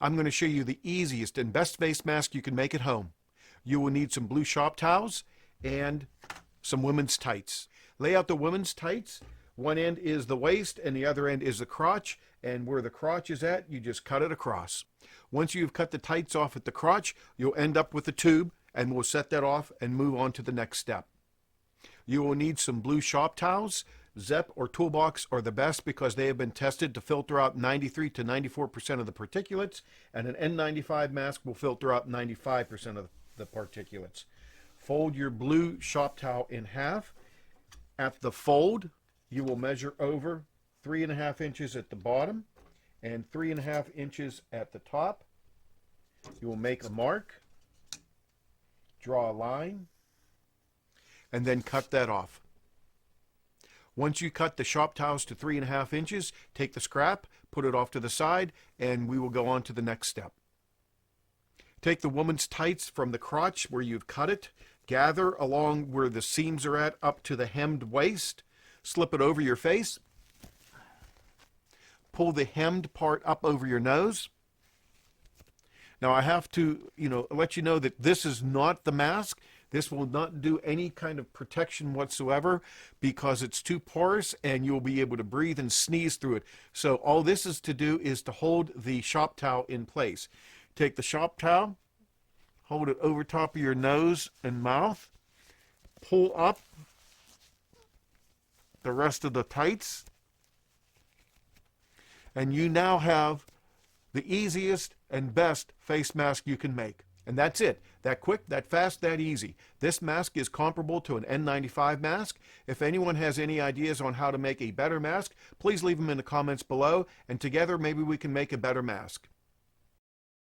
I'm going to show you the easiest and best face mask you can make at home. You will need some blue shop towels and some women's tights. Lay out the women's tights. One end is the waist and the other end is the crotch, and where the crotch is at, you just cut it across. Once you've cut the tights off at the crotch, you'll end up with a tube, and we'll set that off and move on to the next step. You will need some blue shop towels. Zep or Toolbox are the best because they have been tested to filter out 93 to 94% of the particulates, and an N95 mask will filter out 95% of the particulates. Fold your blue shop towel in half. At the fold, you will measure over 3.5 inches at the bottom and 3.5 inches at the top. You will make a mark, draw a line, and then cut that off. Once you cut the shop towels to 3.5 inches, take the scrap, put it off to the side, and we will go on to the next step. Take the woman's tights from the crotch where you've cut it, gather along where the seams are at up to the hemmed waist, slip it over your face, pull the hemmed part up over your nose. Now I have to, let you know that this is not the mask. This will not do any kind of protection whatsoever because it's too porous and you'll be able to breathe and sneeze through it. So all this is to do is to hold the shop towel in place. Take the shop towel, hold it over top of your nose and mouth, pull up the rest of the tights, and you now have the easiest and best face mask you can make. And that's it. That quick, that fast, that easy. This mask is comparable to an N95 mask. If anyone has any ideas on how to make a better mask, please leave them in the comments below, and together maybe we can make a better mask.